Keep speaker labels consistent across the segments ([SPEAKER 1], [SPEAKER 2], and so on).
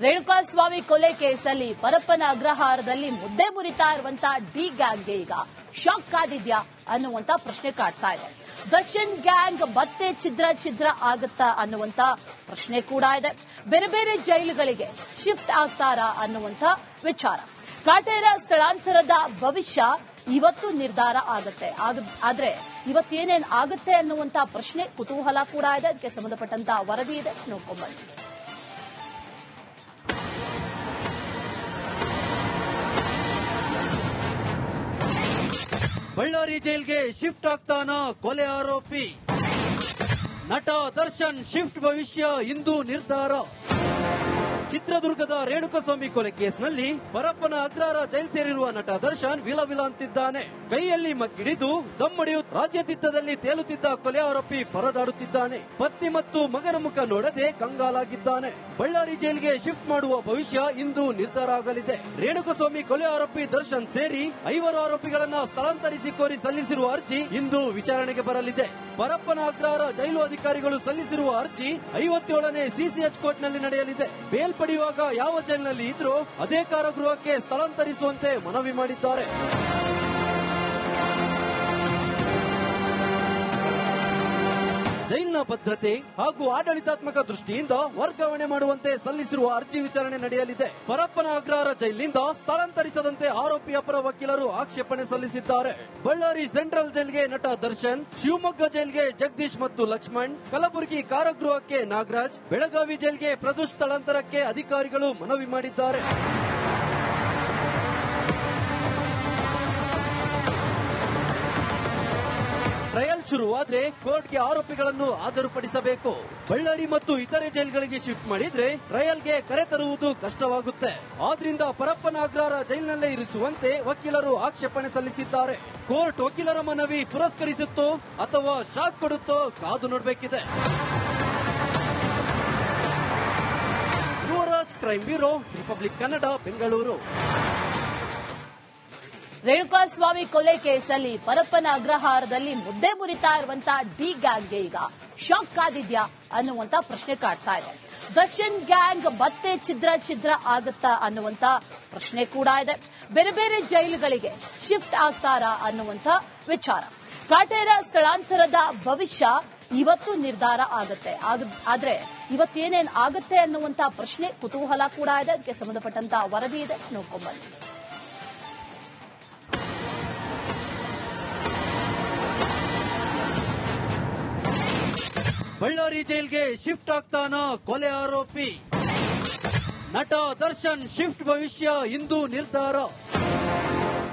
[SPEAKER 1] ರೇಣುಕಾಸ್ವಾಮಿ ಕೊಲೆ ಕೇಸಲ್ಲಿ ಪರಪ್ಪನ ಅಗ್ರಹಾರದಲ್ಲಿ ಮುದ್ದೆ ಮುರಿತಾ ಇರುವಂತಹ ಡಿ ಗ್ಯಾಂಗ್ಗೆ ಈಗ ಶಾಕ್ ಕಾದಿದ್ಯಾ ಅನ್ನುವಂತ ಪ್ರಶ್ನೆ ಕಾಡ್ತಾ ಇದೆ. ದರ್ಶನ್ ಗ್ಯಾಂಗ್ ಮತ್ತೆ ಛಿದ್ರ ಆಗುತ್ತಾ ಅನ್ನುವಂತ ಪ್ರಶ್ನೆ ಕೂಡ ಇದೆ. ಬೇರೆ ಬೇರೆ ಜೈಲುಗಳಿಗೆ ಶಿಫ್ಟ್ ಆಗ್ತಾರಾ ಅನ್ನುವಂತ ವಿಚಾರ. ಕಾಟೇರ ಸ್ಥಳಾಂತರದ ಭವಿಷ್ಯ ಇವತ್ತು ನಿರ್ಧಾರ ಆಗುತ್ತೆ. ಆದ್ರೆ ಇವತ್ತೇನೇನ್ ಆಗುತ್ತೆ ಅನ್ನುವಂತ ಪ್ರಶ್ನೆ ಕುತೂಹಲ ಕೂಡ ಇದೆ. ಅದಕ್ಕೆ ಸಂಬಂಧಪಟ್ಟಂತ ವರದಿ ಇದೆ, ನೋಡ್ಕೊಂಡ್ಬನ್ನಿ.
[SPEAKER 2] ಬಳ್ಳಾರಿ ಜೈಲ್ಗೆ ಶಿಫ್ಟ್ ಆಗ್ತಾನ ಕೊಲೆ ಆರೋಪಿ ನಟ ದರ್ಶನ್ ಶಿಫ್ಟ್ ಭವಿಷ್ಯ ಇಂದು ನಿರ್ಧಾರ. ಚಿತ್ರದುರ್ಗದ ರೇಣುಕಾಸ್ವಾಮಿ ಕೊಲೆ ಕೇಸ್ನಲ್ಲಿ ಪರಪ್ಪನ ಅಗ್ರಹಾರ ಜೈಲ್ ಸೇರಿರುವ ನಟ ದರ್ಶನ್ ವಿಲವಿಲ ಅಂತಿದ್ದಾನೆ. ಕೈಯಲ್ಲಿ ಮಗ್ಗಿಡಿದು ದಮ್ಮಡಿಯು ರಾಜ್ಯತೀರ್ಥದಲ್ಲಿ ತೇಲುತ್ತಿದ್ದ ಕೊಲೆ ಆರೋಪಿ ಪರದಾಡುತ್ತಿದ್ದಾನೆ. ಪತ್ನಿ ಮತ್ತು ಮಗನ ಮುಖ ನೋಡದೆ ಕಂಗಾಲಾಗಿದ್ದಾನೆ. ಬಳ್ಳಾರಿ ಜೈಲ್ಗೆ ಶಿಫ್ಟ್ ಮಾಡುವ ಭವಿಷ್ಯ ಇಂದು ನಿರ್ಧಾರ ಆಗಲಿದೆ. ರೇಣುಕಾಸ್ವಾಮಿ ಕೊಲೆ ಆರೋಪಿ ದರ್ಶನ್ ಸೇರಿ 5 ಆರೋಪಿಗಳನ್ನ ಸ್ಥಳಾಂತರಿಸಿ ಕೋರಿ ಸಲ್ಲಿಸಿರುವ ಅರ್ಜಿ ಇಂದು ವಿಚಾರಣೆಗೆ ಬರಲಿದೆ. ಪರಪ್ಪನ ಅಗ್ರಹಾರ ಜೈಲು ಅಧಿಕಾರಿಗಳು ಸಲ್ಲಿಸಿರುವ ಅರ್ಜಿ 57ನೇ ಸಿಸಿಎಚ್ ಕೋರ್ಟ್ನಲ್ಲಿ ನಡೆಯಲಿದೆ. ಬೇಲ್ ಪಡೆಯುವಾಗ ಯಾವ ಜೈಲಿನಲ್ಲಿ ಇದ್ರೂ ಅದೇ ಕಾರಾಗೃಹಕ್ಕೆ ಸ್ಥಳಾಂತರಿಸುವಂತೆ ಮನವಿ ಮಾಡಿದ್ದಾರೆ. ಜೈಲಿನ ಭದ್ರತೆ ಹಾಗೂ ಆಡಳಿತಾತ್ಮಕ ದೃಷ್ಟಿಯಿಂದ ವರ್ಗಾವಣೆ ಮಾಡುವಂತೆ ಸಲ್ಲಿಸಿರುವ ಅರ್ಜಿ ವಿಚಾರಣೆ ನಡೆಯಲಿದೆ. ಪರಪ್ಪನ ಅಗ್ರಹಾರ ಜೈಲಿನಿಂದ ಸ್ಥಳಾಂತರಿಸದಂತೆ ಆರೋಪಿಯ ಪರ ವಕೀಲರು ಆಕ್ಷೇಪಣೆ ಸಲ್ಲಿಸಿದ್ದಾರೆ. ಬಳ್ಳಾರಿ ಸೆಂಟ್ರಲ್ ಜೈಲ್ಗೆ ನಟ ದರ್ಶನ್, ಶಿವಮೊಗ್ಗ ಜೈಲ್ಗೆ ಜಗದೀಶ್ ಮತ್ತು ಲಕ್ಷ್ಮಣ್, ಕಲಬುರಗಿ ಕಾರಾಗೃಹಕ್ಕೆ ನಾಗರಾಜ್, ಬೆಳಗಾವಿ ಜೈಲ್ಗೆ ಪ್ರದೋಷ್ ಸ್ಥಳಾಂತರಕ್ಕೆ ಅಧಿಕಾರಿಗಳು ಮನವಿ ಮಾಡಿದ್ದಾರೆ. ಟ್ರಯಲ್ ಶುರುವಾದ್ರೆ ಕೋರ್ಟ್ಗೆ ಆರೋಪಿಗಳನ್ನು ಹಾಜರುಪಡಿಸಬೇಕು. ಬಳ್ಳಾರಿ ಮತ್ತು ಇತರೆ ಜೈಲ್ಗಳಿಗೆ ಶಿಫ್ಟ್ ಮಾಡಿದ್ರೆ ಟ್ರಯಲ್ಗೆ ಕರೆತರುವುದು ಕಷ್ಟವಾಗುತ್ತೆ. ಆದ್ರಿಂದ ಪರಪ್ಪನ ಅಗ್ರಹಾರ ಜೈಲಿನಲ್ಲೇ ಇರಿಸುವಂತೆ ವಕೀಲರು ಆಕ್ಷೇಪಣೆ ಸಲ್ಲಿಸಿದ್ದಾರೆ. ಕೋರ್ಟ್ ವಕೀಲರ ಮನವಿ ಪುರಸ್ಕರಿಸುತ್ತೋ ಅಥವಾ ಶಾಕ್ ಕೊಡುತ್ತೋ ಕಾದು ನೋಡಬೇಕಿದೆ. Yuvaraj, crime bureau, republic Kannada, Bengaluru.
[SPEAKER 1] Renukaswamy ಕೊಲೆ ಕೇಸಲ್ಲಿ ಪರಪ್ಪನ ಅಗ್ರಹಾರದಲ್ಲಿ ಮುದ್ದೆ ಮುರಿತಾ ಇರುವಂತಹ ಡಿ ಗ್ಯಾಂಗ್ಗೆ ಈಗ ಶಾಕ್ ಕಾದಿದ್ಯಾ ಅನ್ನುವಂತ ಪ್ರಶ್ನೆ ಕಾಡ್ತಾ ಇದೆ. ದರ್ಶನ್ ಗ್ಯಾಂಗ್ ಮತ್ತೆ ಛಿದ್ರ ಆಗುತ್ತಾ ಅನ್ನುವಂತ ಪ್ರಶ್ನೆ ಕೂಡ ಇದೆ. ಬೇರೆ ಬೇರೆ ಜೈಲುಗಳಿಗೆ ಶಿಫ್ಟ್ ಆಗ್ತಾರಾ ಅನ್ನುವಂತ ವಿಚಾರ. ಕಾಟೇರ ಸ್ಥಳಾಂತರದ ಭವಿಷ್ಯ ಇವತ್ತು ನಿರ್ಧಾರ ಆಗುತ್ತೆ. ಆದ್ರೆ ಇವತ್ತೇನೇನ್ ಆಗುತ್ತೆ ಅನ್ನುವಂತ ಪ್ರಶ್ನೆ ಕುತೂಹಲ ಕೂಡ ಇದೆ. ಅದಕ್ಕೆ ಸಂಬಂಧಪಟ್ಟಂತ ವರದಿ ಇದೆ, ನೋಡ್ಕೊಂಡ್ಬನ್ನಿ.
[SPEAKER 2] ಬಳ್ಳಾರಿ ಜೈಲ್ಗೆ ಶಿಫ್ಟ್ ಆಗ್ತಾನ ಕೊಲೆ ಆರೋಪಿ ನಟ ದರ್ಶನ್ ಶಿಫ್ಟ್ ಭವಿಷ್ಯ ಇಂದು ನಿರ್ಧಾರ.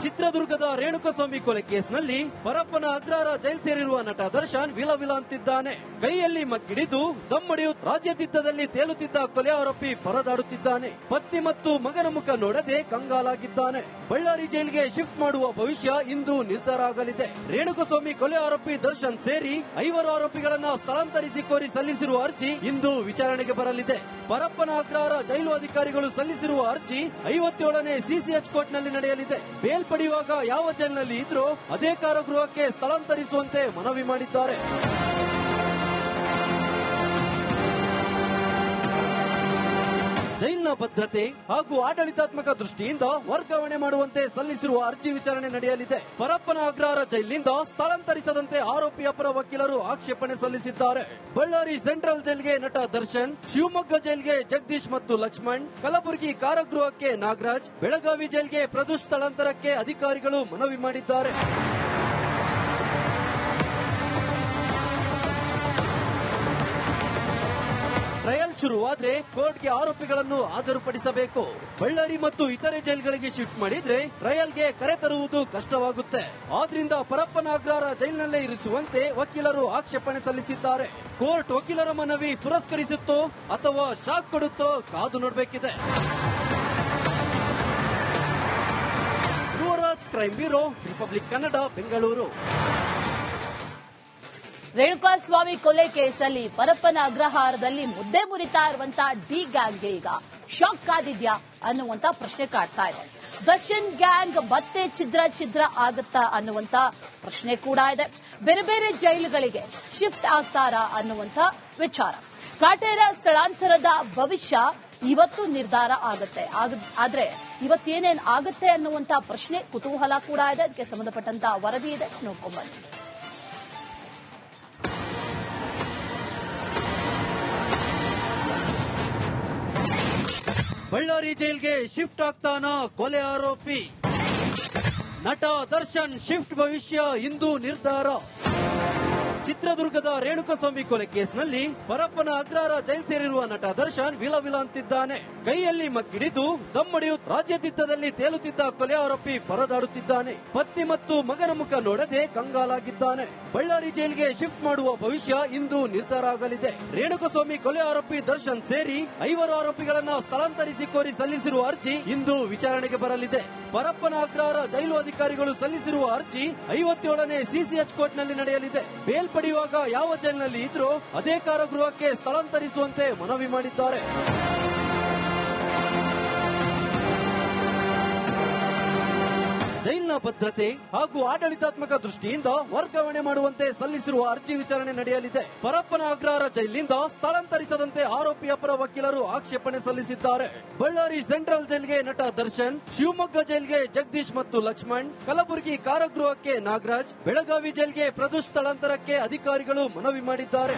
[SPEAKER 2] ಚಿತ್ರದುರ್ಗದ ರೇಣುಕಾಸ್ವಾಮಿ ಕೊಲೆ ಕೇಸ್ನಲ್ಲಿ ಪರಪ್ಪನ ಅಗ್ರಹಾರ ಜೈಲ್ ಸೇರಿರುವ ನಟ ದರ್ಶನ್ ವಿಲವಿಲ ಅಂತಿದ್ದಾನೆ. ಕೈಯಲ್ಲಿ ಮಗ್ಗಿಡಿದು ದಮ್ಮಡಿಯು ರಾಜ್ಯತೀರ್ಥದಲ್ಲಿ ತೇಲುತ್ತಿದ್ದ ಕೊಲೆ ಆರೋಪಿ ಪರದಾಡುತ್ತಿದ್ದಾನೆ. ಪತ್ನಿ ಮತ್ತು ಮಗನ ಮುಖ ನೋಡದೆ ಕಂಗಾಲಾಗಿದ್ದಾನೆ. ಬಳ್ಳಾರಿ ಜೈಲ್ಗೆ ಶಿಫ್ಟ್ ಮಾಡುವ ಭವಿಷ್ಯ ಇಂದು ನಿರ್ಧಾರ ಆಗಲಿದೆ. ರೇಣುಕಾಸ್ವಾಮಿ ಕೊಲೆ ಆರೋಪಿ ದರ್ಶನ್ ಸೇರಿ 5 ಆರೋಪಿಗಳನ್ನ ಸ್ಥಳಾಂತರಿಸಿ ಕೋರಿ ಸಲ್ಲಿಸಿರುವ ಅರ್ಜಿ ಇಂದು ವಿಚಾರಣೆಗೆ ಬರಲಿದೆ. ಪರಪ್ಪನ ಅಗ್ರಹಾರ ಜೈಲು ಅಧಿಕಾರಿಗಳು ಸಲ್ಲಿಸಿರುವ ಅರ್ಜಿ 57ನೇ ಸಿಸಿಎಚ್ ಕೋರ್ಟ್ನಲ್ಲಿ ನಡೆಯಲಿದೆ. ಬೇಲ್ ಪಡೆಯುವಾಗ ಯಾವ ಜೈಲಿನಲ್ಲಿ ಇದ್ರೂ ಅದೇ ಕಾರಾಗೃಹಕ್ಕೆ ಸ್ಥಳಾಂತರಿಸುವಂತೆ ಮನವಿ ಮಾಡಿದ್ದಾರೆ. ಜೈಲಿನ ಭದ್ರತೆ ಹಾಗೂ ಆಡಳಿತಾತ್ಮಕ ದೃಷ್ಟಿಯಿಂದ ವರ್ಗಾವಣೆ ಮಾಡುವಂತೆ ಸಲ್ಲಿಸಿರುವ ಅರ್ಜಿ ವಿಚಾರಣೆ ನಡೆಯಲಿದೆ. ಪರಪ್ಪನ ಅಗ್ರಹಾರ ಜೈಲಿನಿಂದ ಸ್ಥಳಾಂತರಿಸದಂತೆ ಆರೋಪಿಯ ಪರ ವಕೀಲರು ಆಕ್ಷೇಪಣೆ ಸಲ್ಲಿಸಿದ್ದಾರೆ. ಬಳ್ಳಾರಿ ಸೆಂಟ್ರಲ್ ಜೈಲ್ಗೆ ನಟ ದರ್ಶನ್, ಶಿವಮೊಗ್ಗ ಜೈಲ್ಗೆ ಜಗದೀಶ್ ಮತ್ತು ಲಕ್ಷ್ಮಣ್, ಕಲಬುರಗಿ ಕಾರಾಗೃಹಕ್ಕೆ ನಾಗರಾಜ್, ಬೆಳಗಾವಿ ಜೈಲ್ಗೆ ಪ್ರದೋಷ್ ಸ್ಥಳಾಂತರಕ್ಕೆ ಅಧಿಕಾರಿಗಳು ಮನವಿ ಮಾಡಿದ್ದಾರೆ. ಟ್ರಯಲ್ ಶುರುವಾದ್ರೆ ಕೋರ್ಟ್ಗೆ ಆರೋಪಿಗಳನ್ನು ಹಾಜರುಪಡಿಸಬೇಕು. ಬಳ್ಳಾರಿ ಮತ್ತು ಇತರೆ ಜೈಲ್ಗಳಿಗೆ ಶಿಫ್ಟ್ ಮಾಡಿದ್ರೆ ಟ್ರಯಲ್ಗೆ ಕರೆತರುವುದು ಕಷ್ಟವಾಗುತ್ತೆ. ಆದ್ರಿಂದ ಪರಪ್ಪನ ಅಗ್ರಹಾರ ಜೈಲಿನಲ್ಲೇ ಇರಿಸುವಂತೆ ವಕೀಲರು ಆಕ್ಷೇಪಣೆ ಸಲ್ಲಿಸಿದ್ದಾರೆ. ಕೋರ್ಟ್ ವಕೀಲರ ಮನವಿ ಪುರಸ್ಕರಿಸುತ್ತೋ ಅಥವಾ ಶಾಕ್ ಕೊಡುತ್ತೋ ಕಾದು ನೋಡಬೇಕಿದೆ. Yuvaraj, crime bureau, republic Kannada, Bengaluru.
[SPEAKER 1] Renukaswamy ಕೊಲೆ ಕೇಸಲ್ಲಿ ಪರಪ್ಪನ ಅಗ್ರಹಾರದಲ್ಲಿ ಮುದ್ದೆ ಮುರಿತಾ ಇರುವಂತಹ ಡಿ ಗ್ಯಾಂಗ್ಗೆ ಈಗ ಶಾಕ್ ಕಾದಿದ್ಯಾ ಅನ್ನುವಂತ ಪ್ರಶ್ನೆ ಕಾಡ್ತಾ ಇದೆ. ದರ್ಶನ್ ಗ್ಯಾಂಗ್ ಮತ್ತೆ ಛಿದ್ರ ಆಗುತ್ತಾ ಅನ್ನುವಂತ ಪ್ರಶ್ನೆ ಕೂಡ ಇದೆ. ಬೇರೆ ಬೇರೆ ಜೈಲುಗಳಿಗೆ ಶಿಫ್ಟ್ ಆಗ್ತಾರಾ ಅನ್ನುವಂತ ವಿಚಾರ. ಕಾಟೇರ ಸ್ಥಳಾಂತರದ ಭವಿಷ್ಯ ಇವತ್ತು ನಿರ್ಧಾರ ಆಗುತ್ತೆ. ಆದ್ರೆ ಇವತ್ತೇನೇನ್ ಆಗುತ್ತೆ ಅನ್ನುವಂತ ಪ್ರಶ್ನೆ ಕುತೂಹಲ ಕೂಡ ಇದೆ. ಅದಕ್ಕೆ ಸಂಬಂಧಪಟ್ಟಂತ ವರದಿ ಇದೆ, ನೋಡ್ಕೊಂಡ್ಬನ್ನಿ.
[SPEAKER 2] ಬಳ್ಳಾರಿ ಜೈಲ್ಗೆ ಶಿಫ್ಟ್ ಆಗ್ತಾನ ಕೊಲೆ ಆರೋಪಿ. ನಟ ದರ್ಶನ್ ಶಿಫ್ಟ್ ಭವಿಷ್ಯ ಇಂದು ನಿರ್ಧಾರ. ಚಿತ್ರದುರ್ಗದ ರೇಣುಕಸ್ವಾಮಿ ಕೊಲೆ ಕೇಸ್ನಲ್ಲಿ ಪರಪ್ಪನ ಅಗ್ರಹಾರ ಜೈಲ್ ಸೇರಿರುವ ನಟ ದರ್ಶನ್ ವಿಲ ಅಂತಿದ್ದಾನೆ. ಕೈಯಲ್ಲಿ ಮಗ್ಗಿಡಿದು ದಮ್ಮಡಿಯು ರಾಜ್ಯದಿದ್ದದಲ್ಲಿ ತೇಲುತ್ತಿದ್ದ ಕೊಲೆ ಆರೋಪಿ ಪರದಾಡುತ್ತಿದ್ದಾನೆ. ಪತ್ನಿ ಮತ್ತು ಮಗನ ಮುಖ ನೋಡದೆ ಕಂಗಾಲಾಗಿದ್ದಾನೆ. ಬಳ್ಳಾರಿ ಜೈಲ್ಗೆ ಶಿಫ್ಟ್ ಮಾಡುವ ಭವಿಷ್ಯ ಇಂದು ನಿರ್ಧಾರ ಆಗಲಿದೆ. ರೇಣುಕಸ್ವಾಮಿ ಕೊಲೆ ಆರೋಪಿ ದರ್ಶನ್ ಸೇರಿ 5 ಆರೋಪಿಗಳನ್ನ ಸ್ಥಳಾಂತರಿಸಿ ಕೋರಿ ಸಲ್ಲಿಸಿರುವ ಅರ್ಜಿ ಇಂದು ವಿಚಾರಣೆಗೆ ಬರಲಿದೆ. ಪರಪ್ಪನ ಅಗ್ರಹಾರ ಜೈಲು ಅಧಿಕಾರಿಗಳು ಸಲ್ಲಿಸಿರುವ ಅರ್ಜಿ 57ನೇ ಸಿಸಿಎಚ್ ಕೋರ್ಟ್ನಲ್ಲಿ ನಡೆಯಲಿದೆ. ಬೇಲ್ ಪಡೆಯುವಾಗ ಯಾವ ಜೈಲಿನಲ್ಲಿ ಇದ್ರೂ ಅದೇ ಕಾರಾಗೃಹಕ್ಕೆ ಸ್ಥಳಾಂತರಿಸುವಂತೆ ಮನವಿ ಮಾಡಿದ್ದಾರೆ. ಜೈಲಿನ ಭದ್ರತೆ ಹಾಗೂ ಆಡಳಿತಾತ್ಮಕ ದೃಷ್ಟಿಯಿಂದ ವರ್ಗಾವಣೆ ಮಾಡುವಂತೆ ಸಲ್ಲಿಸಿರುವ ಅರ್ಜಿ ವಿಚಾರಣೆ ನಡೆಯಲಿದೆ. ಪರಪ್ಪನ ಅಗ್ರಹಾರ ಜೈಲಿನಿಂದ ಸ್ಥಳಾಂತರಿಸದಂತೆ ಆರೋಪಿಯ ಪರ ವಕೀಲರು ಆಕ್ಷೇಪಣೆ ಸಲ್ಲಿಸಿದ್ದಾರೆ. ಬಳ್ಳಾರಿ ಸೆಂಟ್ರಲ್ ಜೈಲ್ಗೆ ನಟ ದರ್ಶನ್, ಶಿವಮೊಗ್ಗ ಜೈಲ್ಗೆ ಜಗದೀಶ್ ಮತ್ತು ಲಕ್ಷ್ಮಣ್, ಕಲಬುರಗಿ ಕಾರಾಗೃಹಕ್ಕೆ ನಾಗರಾಜ್, ಬೆಳಗಾವಿ ಜೈಲ್ಗೆ ಪ್ರದೋಷ್ ಸ್ಥಳಾಂತರಕ್ಕೆ ಅಧಿಕಾರಿಗಳು ಮನವಿ ಮಾಡಿದ್ದಾರೆ.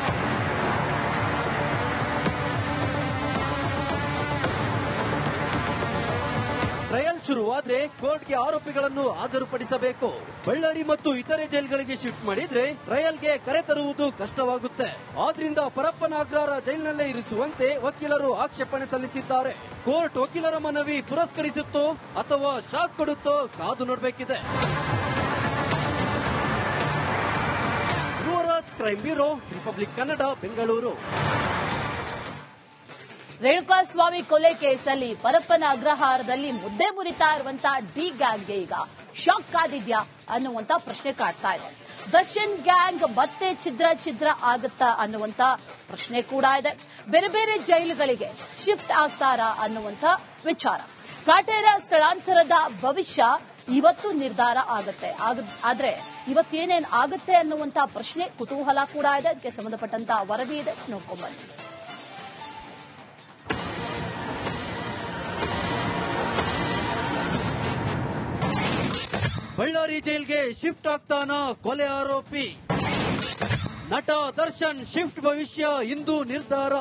[SPEAKER 2] ಟ್ರಯಲ್ ಶುರುವಾದ್ರೆ ಕೋರ್ಟ್ಗೆ ಆರೋಪಿಗಳನ್ನು ಹಾಜರುಪಡಿಸಬೇಕು. ಬಳ್ಳಾರಿ ಮತ್ತು ಇತರೆ ಜೈಲ್ಗಳಿಗೆ ಶಿಫ್ಟ್ ಮಾಡಿದ್ರೆ ಟ್ರಯಲ್ಗೆ ಕರೆ ತರುವುದು ಕಷ್ಟವಾಗುತ್ತೆ. ಆದ್ರಿಂದ ಪರಪ್ಪನ ಅಗ್ರಹಾರ ಜೈಲಿನಲ್ಲೇ ಇರಿಸುವಂತೆ ವಕೀಲರು ಆಕ್ಷೇಪಣೆ ಸಲ್ಲಿಸಿದ್ದಾರೆ. ಕೋರ್ಟ್ ವಕೀಲರ ಮನವಿ ಪುರಸ್ಕರಿಸುತ್ತೋ ಅಥವಾ ಶಾಕ್ ಕೊಡುತ್ತೋ ಕಾದು ನೋಡಬೇಕಿದೆ. Yuvaraj, crime bureau, republic Kannada, Bengaluru.
[SPEAKER 1] Renukaswamy ಕೊಲೆ ಕೇಸಲ್ಲಿ ಪರಪ್ಪನ ಅಗ್ರಹಾರದಲ್ಲಿ ಮುದ್ದೆ ಮುರಿತಾ ಇರುವಂತಹ ಡಿ ಗ್ಯಾಂಗ್ಗೆ ಈಗ ಶಾಕ್ ಕಾದಿದ್ಯಾ ಅನ್ನುವಂತ ಪ್ರಶ್ನೆ ಕಾಡ್ತಾ ಇದೆ. ದರ್ಶನ್ ಗ್ಯಾಂಗ್ ಮತ್ತೆ ಛಿದ್ರ ಆಗುತ್ತಾ ಅನ್ನುವಂತ ಪ್ರಶ್ನೆ ಕೂಡ ಇದೆ. ಬೇರೆ ಬೇರೆ ಜೈಲುಗಳಿಗೆ ಶಿಫ್ಟ್ ಆಗ್ತಾರಾ ಅನ್ನುವಂತ ವಿಚಾರ. ಕಾಟೇರ ಸ್ಥಳಾಂತರದ ಭವಿಷ್ಯ ಇವತ್ತು ನಿರ್ಧಾರ ಆಗುತ್ತೆ. ಆದ್ರೆ ಇವತ್ತೇನೇನ್ ಆಗುತ್ತೆ ಅನ್ನುವಂತ ಪ್ರಶ್ನೆ ಕುತೂಹಲ ಕೂಡ ಇದೆ. ಅದಕ್ಕೆ ಸಂಬಂಧಪಟ್ಟಂತ ವರದಿ ಇದೆ, ನೋಡ್ಕೊಂಡ್ಬನ್ನಿ.
[SPEAKER 2] ಬಳ್ಳಾರಿ ಜೈಲ್ಗೆ ಶಿಫ್ಟ್ ಆಗ್ತಾನ ಕೊಲೆ ಆರೋಪಿ. ನಟ ದರ್ಶನ್ ಶಿಫ್ಟ್ ಭವಿಷ್ಯ ಇಂದು ನಿರ್ಧಾರ.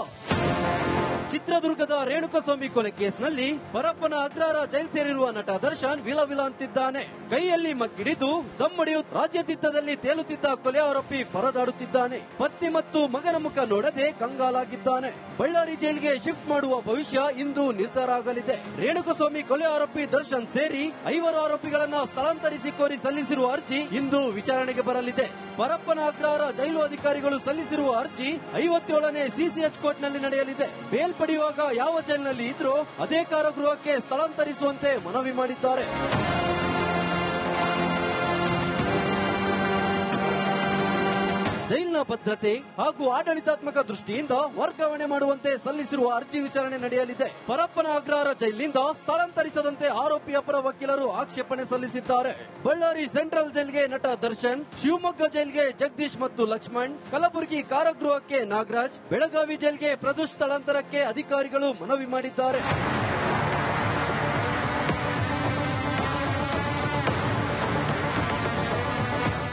[SPEAKER 2] ಚಿತ್ರದುರ್ಗದ ರೇಣುಕಸ್ವಾಮಿ ಕೊಲೆ ಕೇಸ್ನಲ್ಲಿ ಪರಪ್ಪನ ಅಗ್ರಹಾರ ಜೈಲ್ ಸೇರಿರುವ ನಟ ದರ್ಶನ್ ವಿಲ ಅಂತಿದ್ದಾನೆ. ಕೈಯಲ್ಲಿ ಮಗ್ಗಿಡಿದು ದಮ್ಮಡಿಯು ರಾಜ್ಯದಿದ್ದದಲ್ಲಿ ತೇಲುತ್ತಿದ್ದ ಕೊಲೆ ಆರೋಪಿ ಪರದಾಡುತ್ತಿದ್ದಾನೆ. ಪತ್ನಿ ಮತ್ತು ಮಗನ ಮುಖ ನೋಡದೆ ಕಂಗಾಲಾಗಿದ್ದಾನೆ. ಬಳ್ಳಾರಿ ಜೈಲ್ಗೆ ಶಿಫ್ಟ್ ಮಾಡುವ ಭವಿಷ್ಯ ಇಂದು ನಿರ್ಧಾರ ಆಗಲಿದೆ. ರೇಣುಕಸ್ವಾಮಿ ಕೊಲೆ ಆರೋಪಿ ದರ್ಶನ್ ಸೇರಿ 5 ಆರೋಪಿಗಳನ್ನ ಸ್ಥಳಾಂತರಿಸಿ ಕೋರಿ ಸಲ್ಲಿಸಿರುವ ಅರ್ಜಿ ಇಂದು ವಿಚಾರಣೆಗೆ ಬರಲಿದೆ. ಪರಪ್ಪನ ಅಗ್ರಹಾರ ಜೈಲು ಅಧಿಕಾರಿಗಳು ಸಲ್ಲಿಸಿರುವ ಅರ್ಜಿ 57ನೇ ಸಿಸಿಎಚ್ ಕೋರ್ಟ್ನಲ್ಲಿ ನಡೆಯಲಿದೆ. ಬೇಲ್ ಪಡೆಯುವಾಗ ಯಾವ ಜೈಲಿನಲ್ಲಿ ಇದ್ರೂ ಅದೇ ಕಾರಾಗೃಹಕ್ಕೆ ಸ್ಥಳಾಂತರಿಸುವಂತೆ ಮನವಿ ಮಾಡಿದ್ದಾರೆ. ಜೈಲಿನ ಭದ್ರತೆ ಹಾಗೂ ಆಡಳಿತಾತ್ಮಕ ದೃಷ್ಟಿಯಿಂದ ವರ್ಗಾವಣೆ ಮಾಡುವಂತೆ ಸಲ್ಲಿಸಿರುವ ಅರ್ಜಿ ವಿಚಾರಣೆ ನಡೆಯಲಿದೆ. ಪರಪ್ಪನ ಅಗ್ರಹಾರ ಜೈಲಿನಿಂದ ಸ್ಥಳಾಂತರಿಸದಂತೆ ಆರೋಪಿಯ ಪರ ವಕೀಲರು ಆಕ್ಷೇಪಣೆ ಸಲ್ಲಿಸಿದ್ದಾರೆ. ಬಳ್ಳಾರಿ ಸೆಂಟ್ರಲ್ ಜೈಲ್ಗೆ ನಟ ದರ್ಶನ್, ಶಿವಮೊಗ್ಗ ಜೈಲ್ಗೆ ಜಗದೀಶ್ ಮತ್ತು ಲಕ್ಷ್ಮಣ್, ಕಲಬುರಗಿ ಕಾರಾಗೃಹಕ್ಕೆ ನಾಗರಾಜ್, ಬೆಳಗಾವಿ ಜೈಲ್ಗೆ ಪ್ರದೋಷ್ ಸ್ಥಳಾಂತರಕ್ಕೆ ಅಧಿಕಾರಿಗಳು ಮನವಿ ಮಾಡಿದ್ದಾರೆ.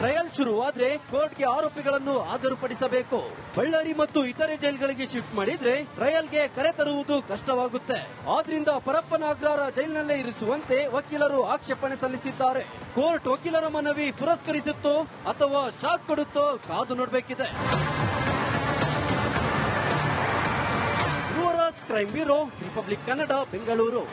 [SPEAKER 2] ಟ್ರಯಲ್ ಶುರುವಾದ್ರೆ ಕೋರ್ಟ್ಗೆ ಆರೋಪಿಗಳನ್ನು ಹಾಜರುಪಡಿಸಬೇಕು. ಬಳ್ಳಾರಿ ಮತ್ತು ಇತರೆ ಜೈಲ್ಗಳಿಗೆ ಶಿಫ್ಟ್ ಮಾಡಿದ್ರೆ ಟ್ರಯಲ್ಗೆ ಕರೆ ತರುವುದು ಕಷ್ಟವಾಗುತ್ತೆ. ಆದ್ರಿಂದ ಪರಪ್ಪನ ಅಗ್ರಹಾರ ಜೈಲಿನಲ್ಲೇ ಇರಿಸುವಂತೆ ವಕೀಲರು ಆಕ್ಷೇಪಣೆ ಸಲ್ಲಿಸಿದ್ದಾರೆ. ಕೋರ್ಟ್ ವಕೀಲರ ಮನವಿ ಪುರಸ್ಕರಿಸುತ್ತೋ ಅಥವಾ ಶಾಕ್ ಕೊಡುತ್ತೋ ಕಾದು ನೋಡಬೇಕಿದೆ. Yuvaraj, crime bureau, republic Kannada, Bengaluru.